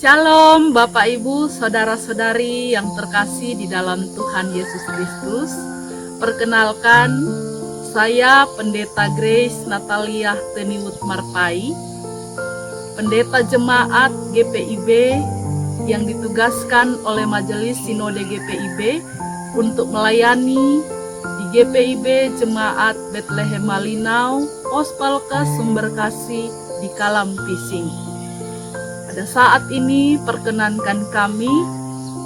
Shalom Bapak Ibu, Saudara-saudari yang terkasih di dalam Tuhan Yesus Kristus. Perkenalkan, saya Pendeta Grace Natalia Teniwut Marpai, Pendeta Jemaat GPIB yang ditugaskan oleh Majelis Sinode GPIB untuk melayani di GPIB Jemaat Bethlehem Malinau, Pospalkes Sumberkasih di Kalam Pising. Pada saat ini perkenankan kami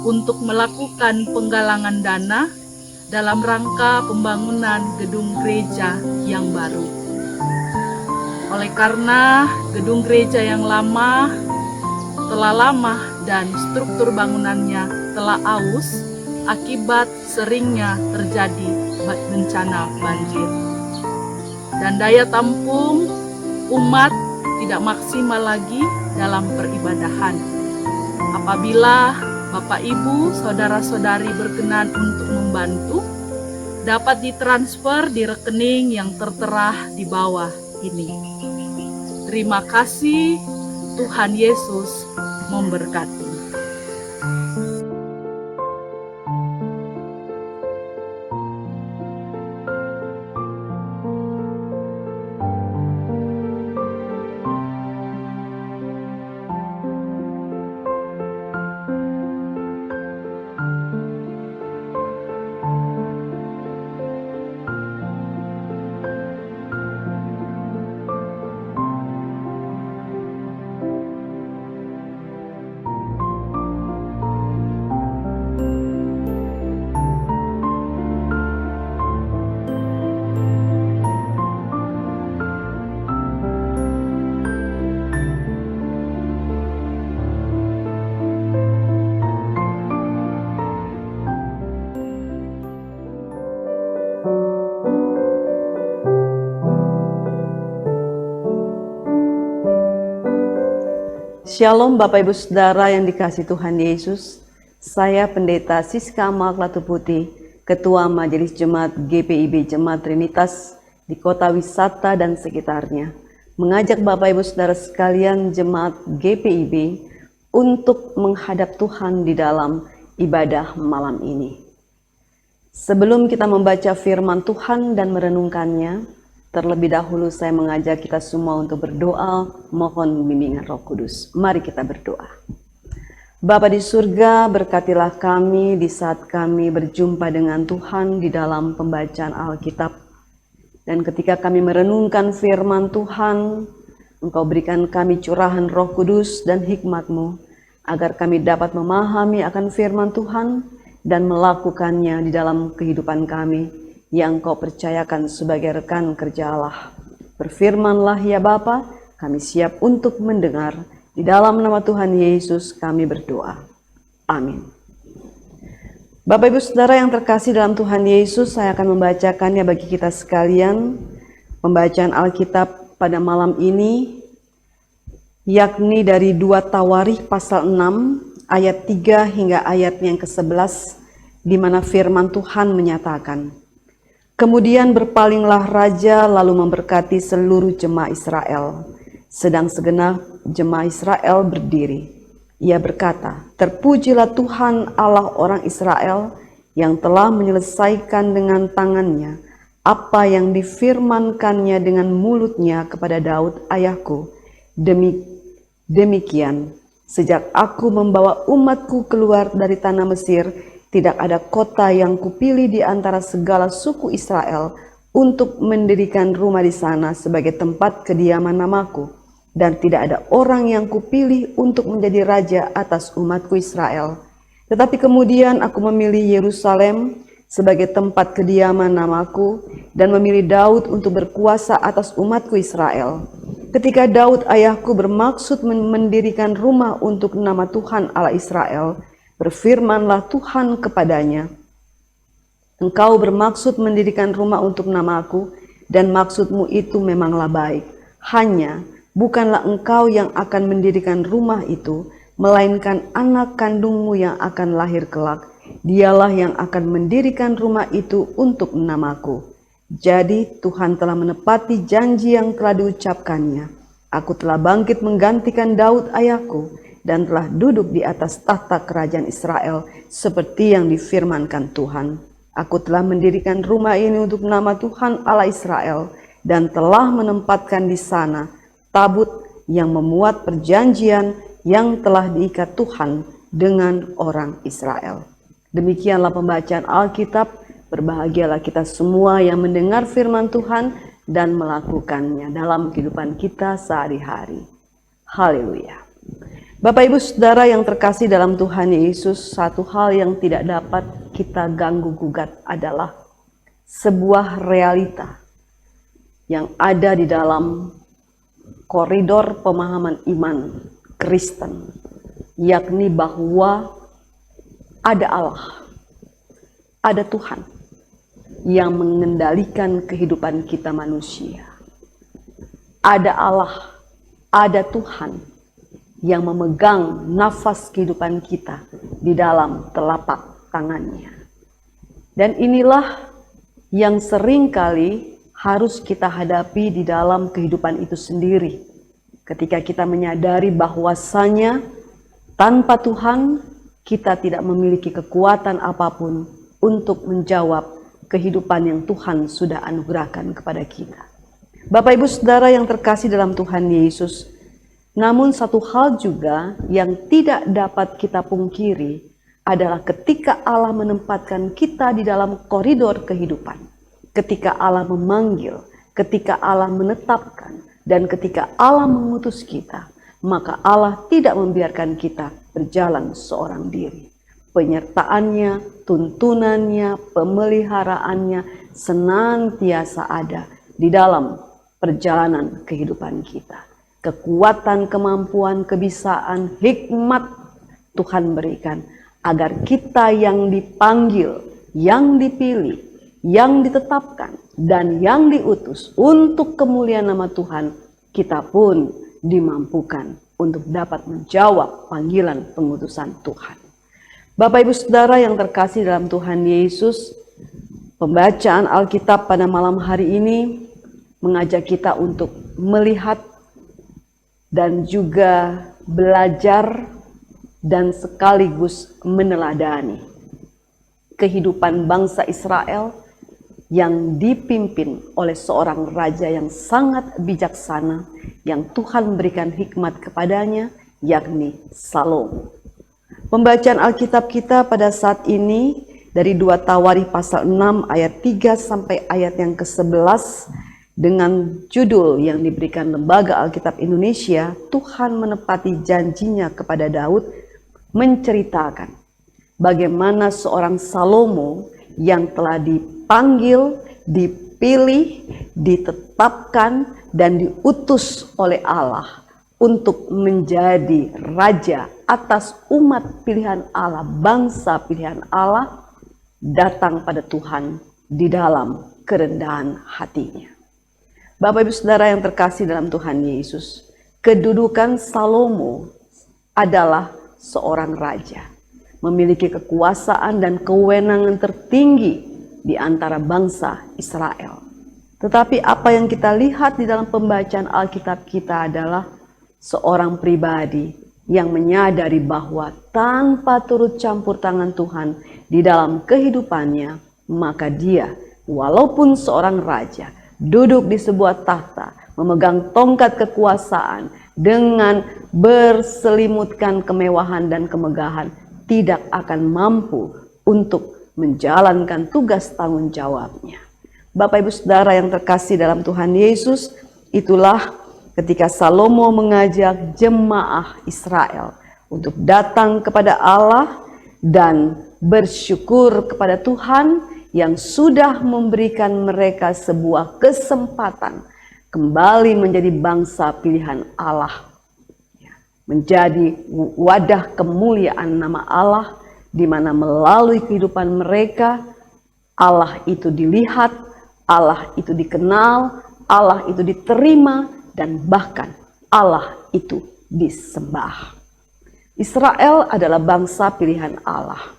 untuk melakukan penggalangan dana dalam rangka pembangunan gedung gereja yang baru. Oleh karena gedung gereja yang lama telah lama dan struktur bangunannya telah aus akibat seringnya terjadi bencana banjir. Dan daya tampung umat tidak maksimal lagi dalam peribadahan. Apabila Bapak Ibu, Saudara-saudari berkenan untuk membantu, dapat ditransfer di rekening yang tertera di bawah ini. Terima kasih, Tuhan Yesus memberkati. Shalom Bapak Ibu Saudara yang dikasihi Tuhan Yesus. Saya Pendeta Siska Amal Klatu Putih, Ketua Majelis Jemaat GPIB Jemaat Trinitas di Kota Wisata dan sekitarnya, mengajak Bapak Ibu Saudara sekalian Jemaat GPIB untuk menghadap Tuhan di dalam ibadah malam ini. Sebelum kita membaca firman Tuhan dan merenungkannya, terlebih dahulu saya mengajak kita semua untuk berdoa, mohon bimbingan Roh Kudus. Mari kita berdoa. Bapa di surga, berkatilah kami di saat kami berjumpa dengan Tuhan di dalam pembacaan Alkitab. Dan ketika kami merenungkan firman Tuhan, Engkau berikan kami curahan Roh Kudus dan hikmat-Mu, agar kami dapat memahami akan firman Tuhan dan melakukannya di dalam kehidupan kami yang Kau percayakan sebagai rekan kerja Allah. Berfirmanlah ya Bapa, kami siap untuk mendengar. Di dalam nama Tuhan Yesus kami berdoa. Amin. Bapak Ibu Saudara yang terkasih dalam Tuhan Yesus, saya akan membacakannya bagi kita sekalian. Pembacaan Alkitab pada malam ini, yakni dari 2 Tawarikh pasal 6, ayat 3 hingga ayat yang ke-11, di mana firman Tuhan menyatakan, kemudian berpalinglah raja lalu memberkati seluruh jemaah Israel. Sedang segenap jemaah Israel berdiri. Ia berkata, terpujilah Tuhan Allah orang Israel yang telah menyelesaikan dengan tangannya apa yang difirmankannya dengan mulutnya kepada Daud ayahku. Demikian, sejak aku membawa umatku keluar dari tanah Mesir, tidak ada kota yang kupilih di antara segala suku Israel untuk mendirikan rumah di sana sebagai tempat kediaman namaku. Dan tidak ada orang yang kupilih untuk menjadi raja atas umatku Israel. Tetapi kemudian aku memilih Yerusalem sebagai tempat kediaman namaku dan memilih Daud untuk berkuasa atas umatku Israel. Ketika Daud ayahku bermaksud mendirikan rumah untuk nama Tuhan Allah Israel, berfirmanlah Tuhan kepadanya, engkau bermaksud mendirikan rumah untuk namaku, dan maksudmu itu memanglah baik. Hanya bukanlah engkau yang akan mendirikan rumah itu, melainkan anak kandungmu yang akan lahir kelak. Dialah yang akan mendirikan rumah itu untuk namaku. Jadi Tuhan telah menepati janji yang telah diucapkannya. Aku telah bangkit menggantikan Daud ayahku, dan telah duduk di atas tahta kerajaan Israel seperti yang difirmankan Tuhan. Aku telah mendirikan rumah ini untuk nama Tuhan Allah Israel dan telah menempatkan di sana tabut yang memuat perjanjian yang telah diikat Tuhan dengan orang Israel. Demikianlah pembacaan Alkitab. Berbahagialah kita semua yang mendengar firman Tuhan dan melakukannya dalam kehidupan kita sehari-hari. Haleluya. Bapak Ibu Saudara yang terkasih dalam Tuhan Yesus, satu hal yang tidak dapat kita ganggu gugat adalah sebuah realita yang ada di dalam koridor pemahaman iman Kristen, yakni bahwa ada Allah, ada Tuhan yang mengendalikan kehidupan kita manusia. Ada Allah, ada Tuhan yang memegang nafas kehidupan kita di dalam telapak tangannya. Dan inilah yang seringkali harus kita hadapi di dalam kehidupan itu sendiri. Ketika kita menyadari bahwasanya tanpa Tuhan kita tidak memiliki kekuatan apapun untuk menjawab kehidupan yang Tuhan sudah anugerahkan kepada kita. Bapak Ibu Saudara yang terkasih dalam Tuhan Yesus, namun satu hal juga yang tidak dapat kita pungkiri adalah ketika Allah menempatkan kita di dalam koridor kehidupan, ketika Allah memanggil, ketika Allah menetapkan, dan ketika Allah mengutus kita, maka Allah tidak membiarkan kita berjalan seorang diri. Penyertaannya, tuntunannya, pemeliharaannya senantiasa ada di dalam perjalanan kehidupan kita. Kekuatan, kemampuan, kebisaan, hikmat Tuhan berikan agar kita yang dipanggil, yang dipilih, yang ditetapkan, dan yang diutus untuk kemuliaan nama Tuhan, kita pun dimampukan untuk dapat menjawab panggilan pengutusan Tuhan. Bapak Ibu Saudara yang terkasih dalam Tuhan Yesus, pembacaan Alkitab pada malam hari ini mengajak kita untuk melihat dan juga belajar dan sekaligus meneladani kehidupan bangsa Israel yang dipimpin oleh seorang raja yang sangat bijaksana yang Tuhan berikan hikmat kepadanya, yakni Salomo. Pembacaan Alkitab kita pada saat ini dari 2 Tawarikh pasal 6 ayat 3 sampai ayat yang ke-11 dengan judul yang diberikan Lembaga Alkitab Indonesia, Tuhan menepati janjinya kepada Daud, menceritakan bagaimana seorang Salomo yang telah dipanggil, dipilih, ditetapkan, dan diutus oleh Allah untuk menjadi raja atas umat pilihan Allah, bangsa pilihan Allah, datang pada Tuhan di dalam kerendahan hatinya. Bapak Ibu Saudara yang terkasih dalam Tuhan Yesus, kedudukan Salomo adalah seorang raja, memiliki kekuasaan dan kewenangan tertinggi di antara bangsa Israel. Tetapi apa yang kita lihat di dalam pembacaan Alkitab kita adalah seorang pribadi yang menyadari bahwa tanpa turut campur tangan Tuhan di dalam kehidupannya, maka dia walaupun seorang raja, duduk di sebuah tahta, memegang tongkat kekuasaan dengan berselimutkan kemewahan dan kemegahan, tidak akan mampu untuk menjalankan tugas tanggung jawabnya. Bapak Ibu Saudara yang terkasih dalam Tuhan Yesus, itulah ketika Salomo mengajak jemaah Israel untuk datang kepada Allah dan bersyukur kepada Tuhan yang sudah memberikan mereka sebuah kesempatan kembali menjadi bangsa pilihan Allah, menjadi wadah kemuliaan nama Allah, di mana melalui kehidupan mereka Allah itu dilihat, Allah itu dikenal, Allah itu diterima, dan bahkan Allah itu disembah. Israel adalah bangsa pilihan Allah.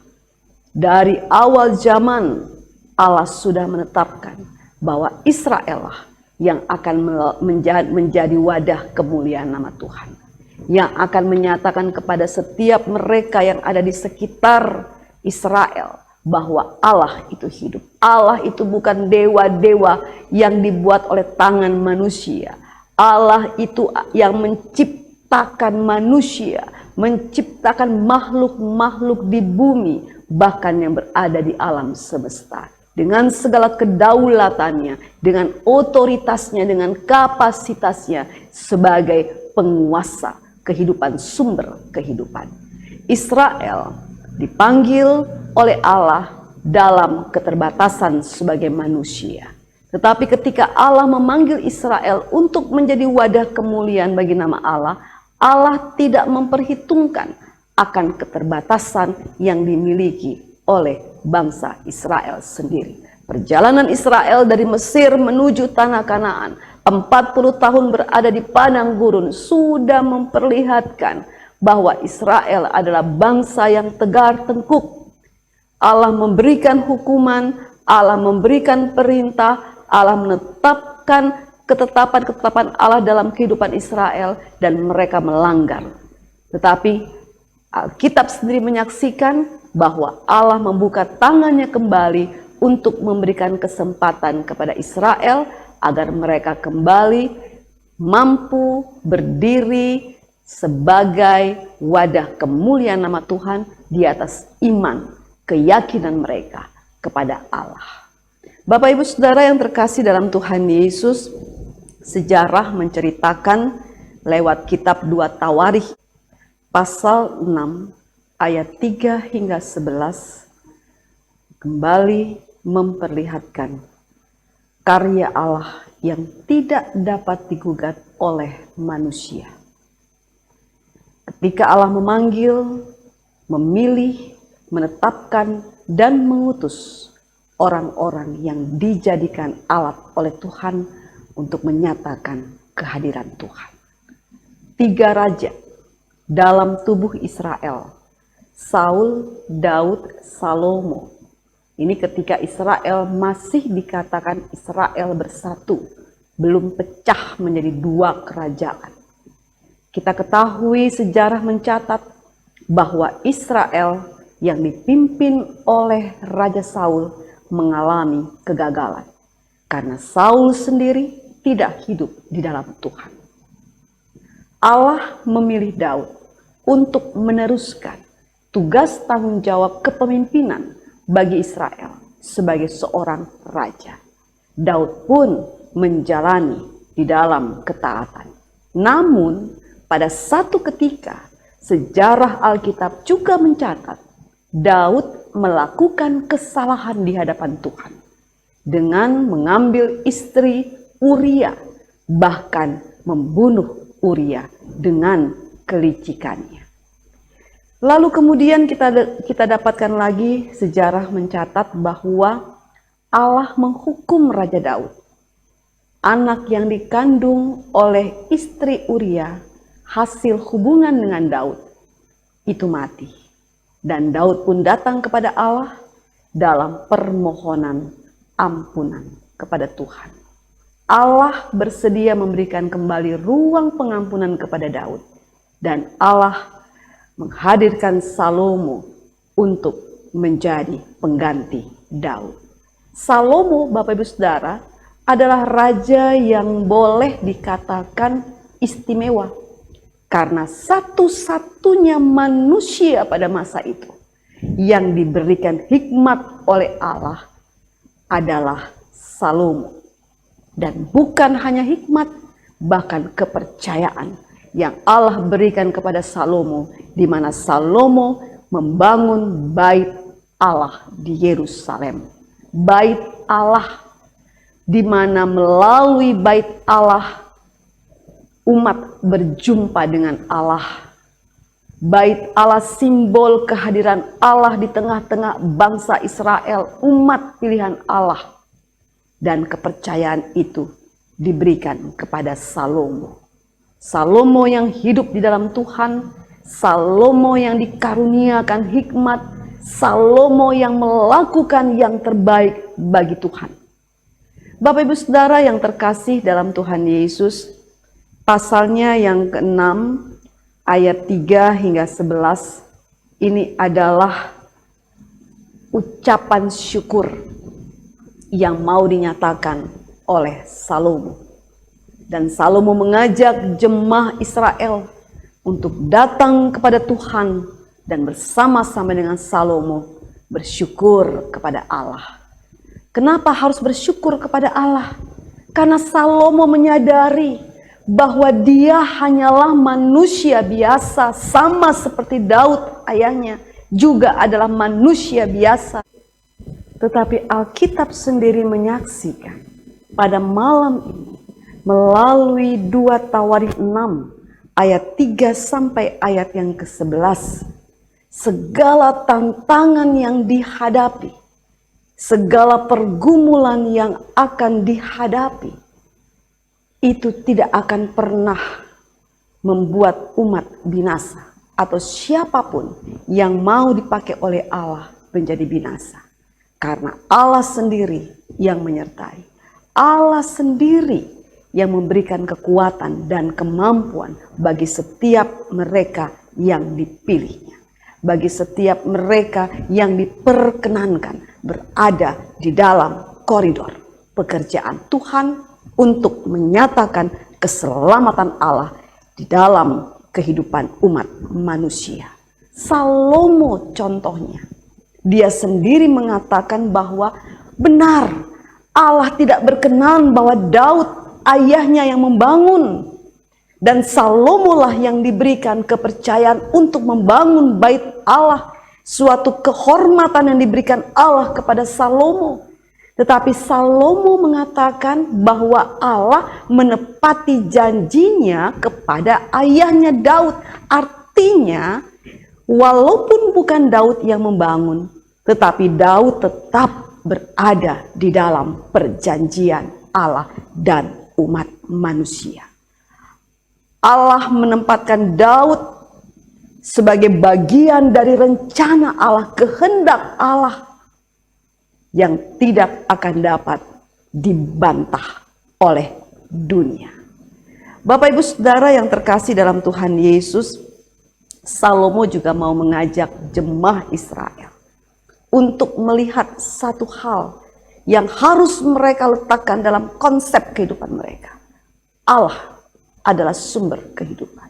Dari awal zaman Allah sudah menetapkan bahwa Israel lah yang akan menjadi wadah kemuliaan nama Tuhan. yang akan menyatakan kepada setiap mereka yang ada di sekitar Israel bahwa Allah itu hidup. Allah itu bukan dewa-dewa yang dibuat oleh tangan manusia. Allah itu yang menciptakan manusia, menciptakan makhluk-makhluk di bumi, bahkan yang berada di alam semesta. Dengan segala kedaulatannya, dengan otoritasnya, dengan kapasitasnya sebagai penguasa kehidupan, sumber kehidupan. Israel dipanggil oleh Allah dalam keterbatasan sebagai manusia. Tetapi ketika Allah memanggil Israel untuk menjadi wadah kemuliaan bagi nama Allah, Allah tidak memperhitungkan akan keterbatasan yang dimiliki oleh bangsa Israel sendiri. Perjalanan Israel dari Mesir menuju tanah Kanaan, 40 tahun berada di padang gurun, sudah memperlihatkan bahwa Israel adalah bangsa yang tegar tengkuk. Allah memberikan hukuman, Allah memberikan perintah, Allah menetapkan ketetapan-ketetapan Allah dalam kehidupan Israel dan mereka melanggar. Tetapi Alkitab sendiri menyaksikan bahwa Allah membuka tangannya kembali untuk memberikan kesempatan kepada Israel agar mereka kembali mampu berdiri sebagai wadah kemuliaan nama Tuhan di atas iman, keyakinan mereka kepada Allah. Bapak Ibu Saudara yang terkasih dalam Tuhan Yesus, sejarah menceritakan lewat kitab 2 Tawarikh pasal 6 ayat 3 hingga 11 kembali memperlihatkan karya Allah yang tidak dapat digugat oleh manusia. Ketika Allah memanggil, memilih, menetapkan, dan mengutus orang-orang yang dijadikan alat oleh Tuhan untuk menyatakan kehadiran Tuhan. 3 raja dalam tubuh Israel, Saul, Daud, Salomo. Ini ketika Israel masih dikatakan Israel bersatu, belum pecah menjadi 2 kerajaan. Kita ketahui sejarah mencatat bahwa Israel yang dipimpin oleh Raja Saul mengalami kegagalan karena Saul sendiri tidak hidup di dalam Tuhan. Allah memilih Daud untuk meneruskan tugas tanggung jawab kepemimpinan bagi Israel sebagai seorang raja. Daud pun menjalani di dalam ketaatan. Namun pada satu ketika sejarah Alkitab juga mencatat Daud melakukan kesalahan di hadapan Tuhan dengan mengambil istri Uria, bahkan membunuh Uria dengan kelicikannya. Lalu kemudian kita dapatkan lagi sejarah mencatat bahwa Allah menghukum Raja Daud. Anak yang dikandung oleh istri Uria hasil hubungan dengan Daud itu mati. Dan Daud pun datang kepada Allah dalam permohonan ampunan kepada Tuhan. Allah bersedia memberikan kembali ruang pengampunan kepada Daud. Dan Allah menghadirkan Salomo untuk menjadi pengganti Daud. Salomo, Bapak Ibu Saudara, adalah raja yang boleh dikatakan istimewa. Karena satu-satunya manusia pada masa itu yang diberikan hikmat oleh Allah adalah Salomo. Dan bukan hanya hikmat, bahkan kepercayaan yang Allah berikan kepada Salomo, di mana Salomo membangun bait Allah di Yerusalem. Bait Allah, di mana melalui bait Allah umat berjumpa dengan Allah. Bait Allah simbol kehadiran Allah di tengah-tengah bangsa Israel, umat pilihan Allah. Dan kepercayaan itu diberikan kepada Salomo. Salomo yang hidup di dalam Tuhan, Salomo yang dikaruniakan hikmat, Salomo yang melakukan yang terbaik bagi Tuhan. Bapak Ibu Saudara yang terkasih dalam Tuhan Yesus, pasalnya yang ke-6 ayat 3 hingga 11 ini adalah ucapan syukur yang mau dinyatakan oleh Salomo. Dan Salomo mengajak jemaah Israel untuk datang kepada Tuhan dan bersama-sama dengan Salomo bersyukur kepada Allah. Kenapa harus bersyukur kepada Allah? Karena Salomo menyadari bahwa dia hanyalah manusia biasa, sama seperti Daud ayahnya juga adalah manusia biasa. Tetapi Alkitab sendiri menyaksikan pada malam ini melalui 2 Tawarikh 6 ayat 3 sampai ayat yang ke-11, segala tantangan yang dihadapi, segala pergumulan yang akan dihadapi, itu tidak akan pernah membuat umat binasa atau siapapun yang mau dipakai oleh Allah menjadi binasa. Karena Allah sendiri yang menyertai. Allah sendiri yang memberikan kekuatan dan kemampuan bagi setiap mereka yang dipilihnya. Bagi setiap mereka yang diperkenankan berada di dalam koridor pekerjaan Tuhan untuk menyatakan keselamatan Allah di dalam kehidupan umat manusia. Salomo contohnya, dia sendiri mengatakan bahwa benar Allah tidak berkenan bahwa Daud ayahnya yang membangun, dan Salomo lah yang diberikan kepercayaan untuk membangun bait Allah, suatu kehormatan yang diberikan Allah kepada Salomo. Tetapi Salomo mengatakan bahwa Allah menepati janjinya kepada ayahnya Daud. Artinya, walaupun bukan Daud yang membangun, tetapi Daud tetap berada di dalam perjanjian Allah dan umat manusia. Allah menempatkan Daud sebagai bagian dari rencana Allah, kehendak Allah yang tidak akan dapat dibantah oleh dunia. Bapak Ibu Saudara yang terkasih dalam Tuhan Yesus, Salomo juga mau mengajak jemaah Israel untuk melihat satu hal yang harus mereka letakkan dalam konsep kehidupan mereka. Allah adalah sumber kehidupan.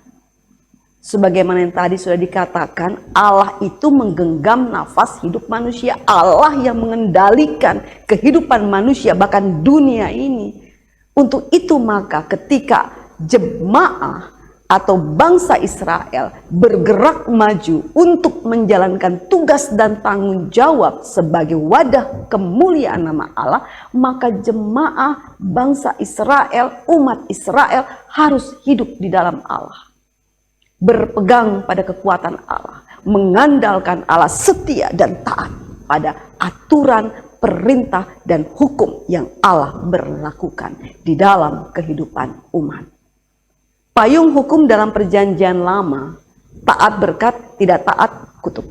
Sebagaimana yang tadi sudah dikatakan, Allah itu menggenggam nafas hidup manusia. Allah yang mengendalikan kehidupan manusia, bahkan dunia ini. Untuk itu maka ketika jemaah atau bangsa Israel bergerak maju untuk menjalankan tugas dan tanggung jawab sebagai wadah kemuliaan nama Allah, maka jemaah bangsa Israel, umat Israel harus hidup di dalam Allah. Berpegang pada kekuatan Allah, mengandalkan Allah, setia dan taat pada aturan, perintah, dan hukum yang Allah berlakukan di dalam kehidupan umat. Payung hukum dalam perjanjian lama, taat berkat, tidak taat kutuk.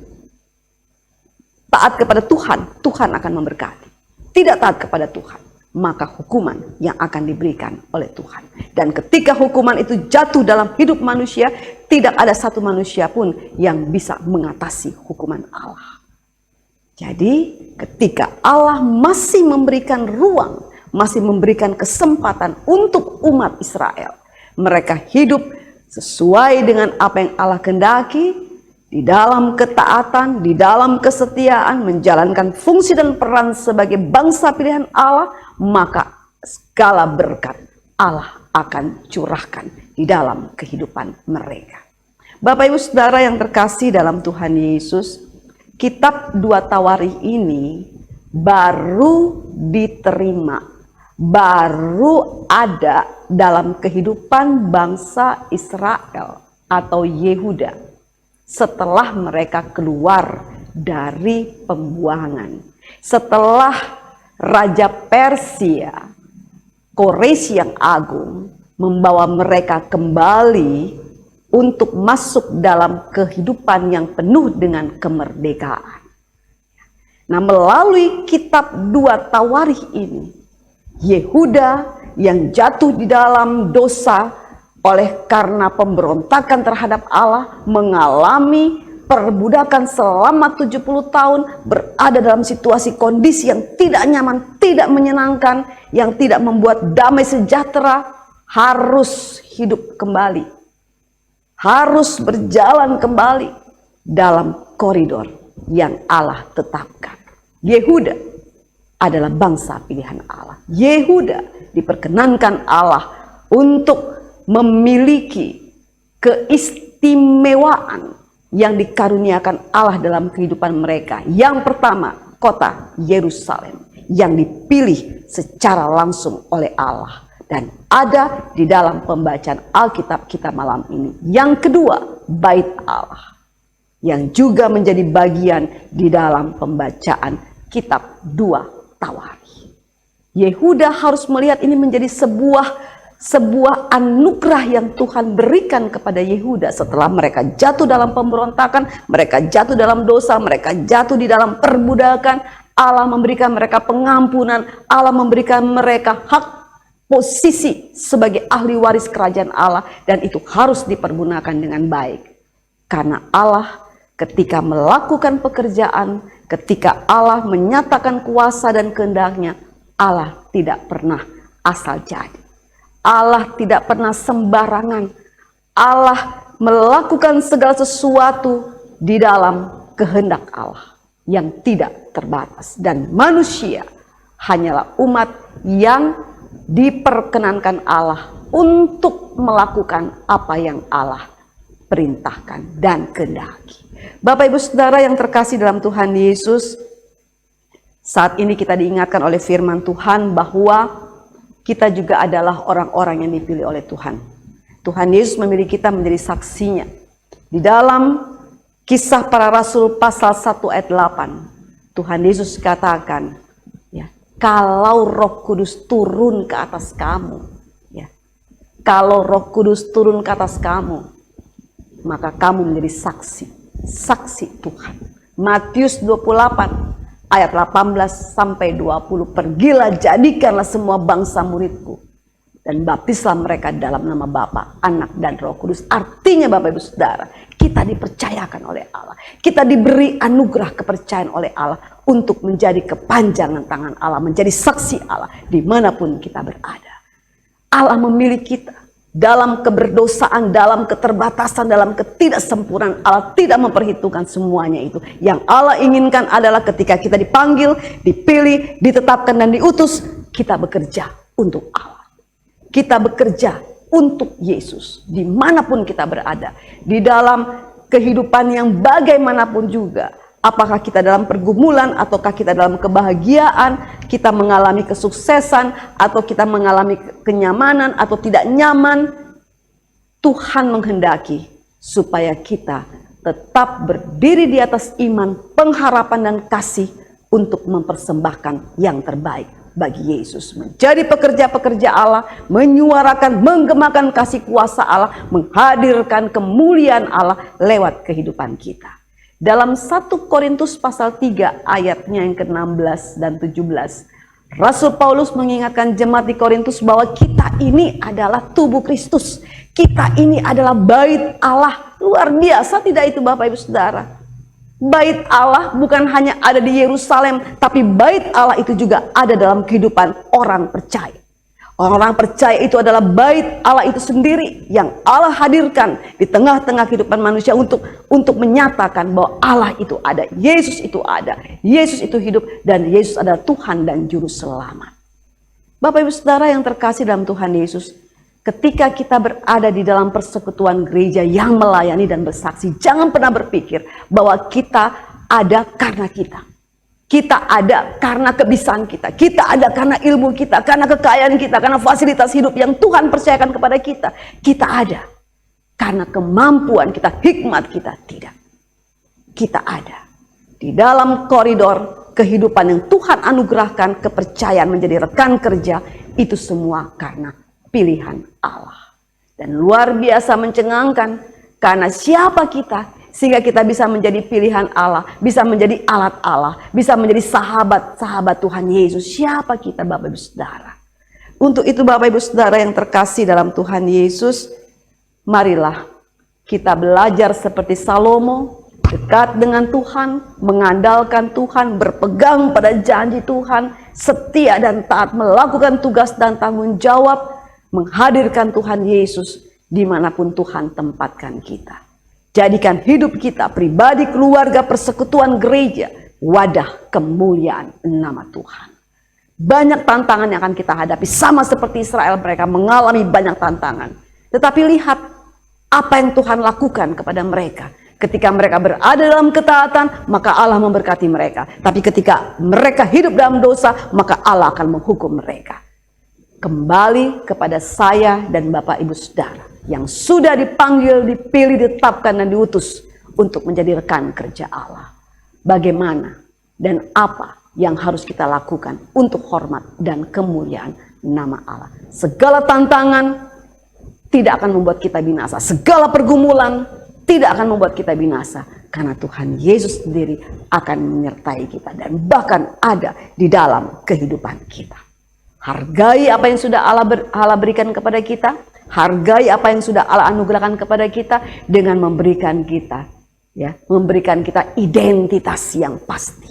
Taat kepada Tuhan, Tuhan akan memberkati. Tidak taat kepada Tuhan, maka hukuman yang akan diberikan oleh Tuhan. Dan ketika hukuman itu jatuh dalam hidup manusia, tidak ada satu manusia pun yang bisa mengatasi hukuman Allah. Jadi ketika Allah masih memberikan ruang, masih memberikan kesempatan untuk umat Israel, mereka hidup sesuai dengan apa yang Allah kehendaki, di dalam ketaatan, di dalam kesetiaan, menjalankan fungsi dan peran sebagai bangsa pilihan Allah, maka segala berkat Allah akan curahkan di dalam kehidupan mereka. Bapak Ibu Saudara yang terkasih dalam Tuhan Yesus, kitab 2 Tawarikh ini baru diterima, baru ada dalam kehidupan bangsa Israel atau Yehuda setelah mereka keluar dari pembuangan. Setelah Raja Persia, Koreshi yang agung, membawa mereka kembali untuk masuk dalam kehidupan yang penuh dengan kemerdekaan. Nah, melalui kitab 2 Tawarikh ini, Yehuda yang jatuh di dalam dosa oleh karena pemberontakan terhadap Allah, mengalami perbudakan selama 70 tahun, berada dalam situasi kondisi yang tidak nyaman, tidak menyenangkan, yang tidak membuat damai sejahtera, harus hidup kembali, harus berjalan kembali dalam koridor yang Allah tetapkan. Yehuda adalah bangsa pilihan Allah. Yehuda diperkenankan Allah untuk memiliki keistimewaan yang dikaruniakan Allah dalam kehidupan mereka. Yang pertama, kota Yerusalem yang dipilih secara langsung oleh Allah dan ada di dalam pembacaan Alkitab kita malam ini. Yang kedua, bait Allah yang juga menjadi bagian di dalam pembacaan kitab 2 Tawari. Yehuda harus melihat ini menjadi sebuah anugerah yang Tuhan berikan kepada Yehuda setelah mereka jatuh dalam pemberontakan, mereka jatuh dalam dosa, mereka jatuh di dalam perbudakan. Allah memberikan mereka pengampunan, Allah memberikan mereka hak posisi sebagai ahli waris kerajaan Allah, dan itu harus dipergunakan dengan baik. Karena Allah ketika melakukan pekerjaan, ketika Allah menyatakan kuasa dan kehendaknya, Allah tidak pernah asal jadi. Allah tidak pernah sembarangan. Allah melakukan segala sesuatu di dalam kehendak Allah yang tidak terbatas. Dan manusia hanyalah umat yang diperkenankan Allah untuk melakukan apa yang Allah perintahkan dan kehendaki. Bapak Ibu Saudara yang terkasih dalam Tuhan Yesus, saat ini kita diingatkan oleh firman Tuhan bahwa kita juga adalah orang-orang yang dipilih oleh Tuhan. Tuhan Yesus memilih kita menjadi saksinya. Di dalam Kisah Para Rasul pasal 1 ayat 8, Tuhan Yesus katakan, ya, kalau Roh Kudus turun ke atas kamu, ya, kalau Roh Kudus turun ke atas kamu, maka kamu menjadi saksi Tuhan. Matius 28 ayat 18 sampai 20, pergilah jadikanlah semua bangsa muridku dan baptislah mereka dalam nama Bapa, Anak dan Roh Kudus. Artinya Bapak Ibu Saudara, kita dipercayakan oleh Allah, kita diberi anugerah kepercayaan oleh Allah untuk menjadi kepanjangan tangan Allah, menjadi saksi Allah dimanapun kita berada. Allah memilih kita dalam keberdosaan, dalam keterbatasan, dalam ketidaksempurnaan. Allah tidak memperhitungkan semuanya itu. Yang Allah inginkan adalah ketika kita dipanggil, dipilih, ditetapkan dan diutus, kita bekerja untuk Allah. Kita bekerja untuk Yesus dimanapun kita berada. Di dalam kehidupan yang bagaimanapun juga. Apakah kita dalam pergumulan, ataukah kita dalam kebahagiaan, kita mengalami kesuksesan, atau kita mengalami kenyamanan, atau tidak nyaman, Tuhan menghendaki supaya kita tetap berdiri di atas iman, pengharapan, dan kasih untuk mempersembahkan yang terbaik bagi Yesus. Menjadi pekerja-pekerja Allah, menyuarakan, menggemakan kasih kuasa Allah, menghadirkan kemuliaan Allah lewat kehidupan kita. Dalam 1 Korintus pasal 3 ayatnya yang ke-16 dan 17, Rasul Paulus mengingatkan jemaat di Korintus bahwa kita ini adalah tubuh Kristus. Kita ini adalah bait Allah. Luar biasa tidak itu Bapak Ibu Saudara? Bait Allah bukan hanya ada di Yerusalem, tapi bait Allah itu juga ada dalam kehidupan orang percaya. Orang percaya itu adalah bait Allah itu sendiri yang Allah hadirkan di tengah-tengah kehidupan manusia untuk menyatakan bahwa Allah itu ada, Yesus itu ada, Yesus itu hidup, dan Yesus adalah Tuhan dan Juru Selamat. Bapak Ibu Saudara yang terkasih dalam Tuhan Yesus, ketika kita berada di dalam persekutuan gereja yang melayani dan bersaksi, jangan pernah berpikir bahwa kita ada karena kita. Kita ada karena kebiasaan kita. Kita ada karena ilmu kita, karena kekayaan kita, karena fasilitas hidup yang Tuhan percayakan kepada kita. Kita ada karena kemampuan kita, hikmat kita. Tidak. Kita ada di dalam koridor kehidupan yang Tuhan anugerahkan, kepercayaan menjadi rekan kerja. Itu semua karena pilihan Allah. Dan luar biasa mencengangkan, karena siapa kita? Sehingga kita bisa menjadi pilihan Allah, bisa menjadi alat Allah, bisa menjadi sahabat Tuhan Yesus. Siapa kita Bapak Ibu Saudara? Untuk itu Bapak Ibu Saudara yang terkasih dalam Tuhan Yesus, Marilah kita belajar seperti Salomo, dekat dengan Tuhan, mengandalkan Tuhan, berpegang pada janji Tuhan, setia dan taat melakukan tugas dan tanggung jawab, menghadirkan Tuhan Yesus dimanapun Tuhan tempatkan kita. Jadikan hidup kita, pribadi, keluarga, persekutuan gereja, wadah kemuliaan nama Tuhan. Banyak tantangan yang akan kita hadapi, sama seperti Israel, mereka mengalami banyak tantangan. Tetapi lihat apa yang Tuhan lakukan kepada mereka. Ketika mereka berada dalam ketaatan, maka Allah memberkati mereka. Tapi ketika mereka hidup dalam dosa, maka Allah akan menghukum mereka. Kembali kepada saya dan Bapak Ibu Saudara yang sudah dipanggil, dipilih, ditetapkan dan diutus untuk menjadi rekan kerja Allah. Bagaimana dan apa yang harus kita lakukan untuk hormat dan kemuliaan nama Allah. Segala tantangan tidak akan membuat kita binasa. Segala pergumulan tidak akan membuat kita binasa. Karena Tuhan Yesus sendiri akan menyertai kita dan bahkan ada di dalam kehidupan kita. Hargai apa yang sudah Allah berikan kepada kita. Hargai apa yang sudah Allah anugerahkan kepada kita dengan memberikan kita identitas yang pasti.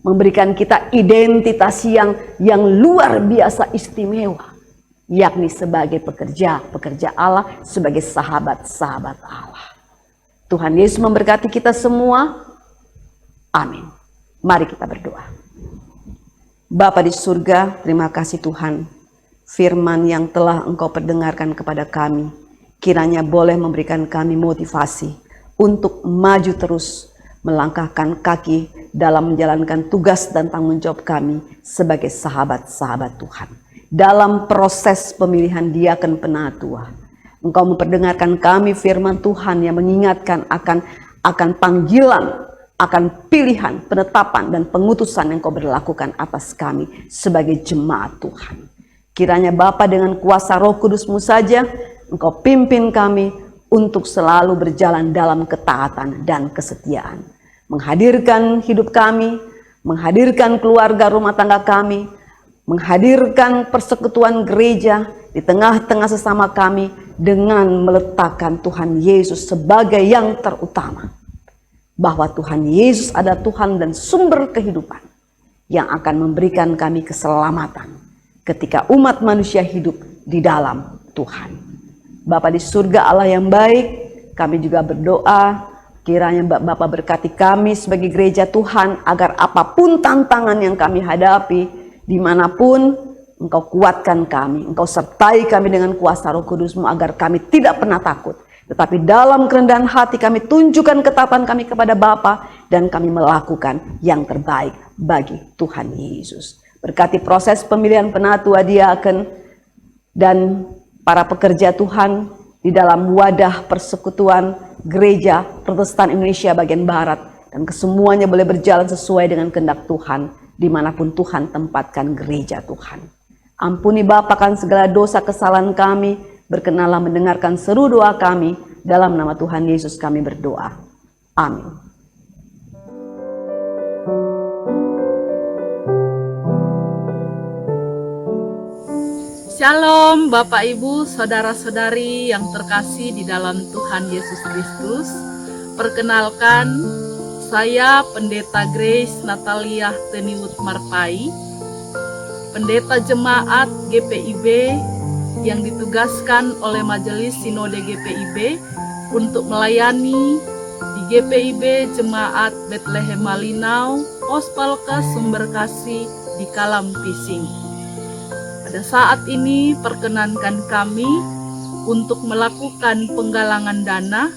Memberikan kita identitas yang luar biasa istimewa. Yakni sebagai pekerja Allah, sebagai sahabat-sahabat Allah. Tuhan Yesus memberkati kita semua. Amin. Mari kita berdoa. Bapa di surga, terima kasih Tuhan. Firman yang telah Engkau perdengarkan kepada kami, kiranya boleh memberikan kami motivasi untuk maju terus, melangkahkan kaki dalam menjalankan tugas dan tanggung jawab kami sebagai sahabat-sahabat Tuhan. Dalam proses pemilihan diaken penatua, Engkau memperdengarkan kami firman Tuhan yang mengingatkan akan panggilan, akan pilihan, penetapan dan pengutusan yang Kau berlakukan atas kami sebagai jemaat Tuhan. Kiranya Bapa dengan kuasa Roh Kudus-Mu saja Engkau pimpin kami untuk selalu berjalan dalam ketaatan dan kesetiaan. Menghadirkan hidup kami, menghadirkan keluarga rumah tangga kami, menghadirkan persekutuan gereja di tengah-tengah sesama kami dengan meletakkan Tuhan Yesus sebagai yang terutama. Bahwa Tuhan Yesus ada Tuhan dan sumber kehidupan yang akan memberikan kami keselamatan ketika umat manusia hidup di dalam Tuhan. Bapa di surga Allah yang baik, kami juga berdoa kiranya Bapa berkati kami sebagai gereja Tuhan agar apapun tantangan yang kami hadapi, dimanapun Engkau kuatkan kami, Engkau sertai kami dengan kuasa Roh Kudus-Mu agar kami tidak pernah takut. Tetapi dalam kerendahan hati kami tunjukkan ketaatan kami kepada Bapa dan kami melakukan yang terbaik bagi Tuhan Yesus. Berkati proses pemilihan penatua diaken dan para pekerja Tuhan di dalam wadah persekutuan gereja Protestan Indonesia bagian Barat. Dan kesemuanya boleh berjalan sesuai dengan kehendak Tuhan dimanapun Tuhan tempatkan gereja Tuhan. Ampuni Bapa kan segala dosa kesalahan kami, berkenalah mendengarkan seru doa kami, dalam nama Tuhan Yesus kami berdoa. Amin. Shalom Bapak Ibu, Saudara-saudari yang terkasih di dalam Tuhan Yesus Kristus. Perkenalkan, saya Pendeta Grace Natalia Teniwut Marpai, Pendeta Jemaat GPIB yang ditugaskan oleh Majelis Sinode GPIB untuk melayani di GPIB Jemaat Bethlehem Malinau, Pos Palkes Sumber Kasih di Kalam Pising. Pada saat ini perkenankan kami untuk melakukan penggalangan dana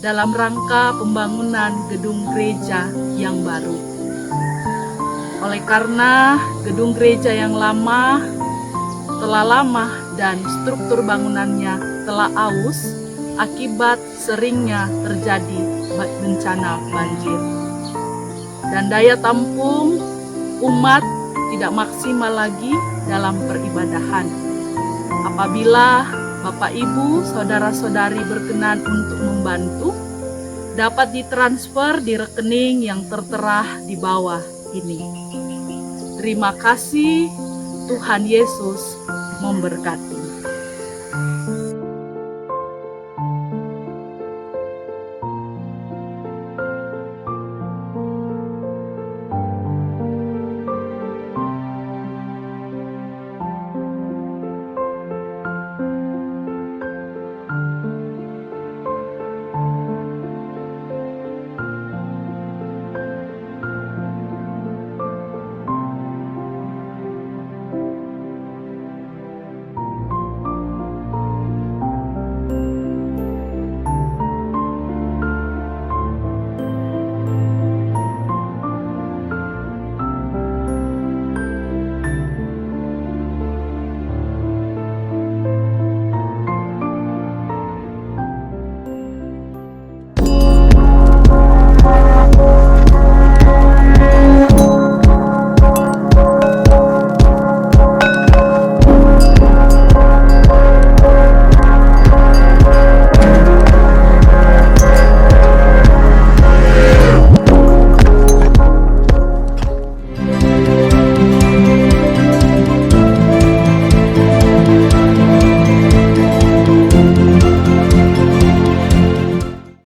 dalam rangka pembangunan gedung gereja yang baru. Oleh karena gedung gereja yang lama telah lama dan struktur bangunannya telah aus akibat seringnya terjadi bencana banjir. Dan daya tampung umat tidak maksimal lagi dalam peribadahan. Apabila Bapak Ibu, Saudara-saudari berkenan untuk membantu, dapat ditransfer di rekening yang tertera di bawah ini. Terima kasih, Tuhan Yesus memberkati.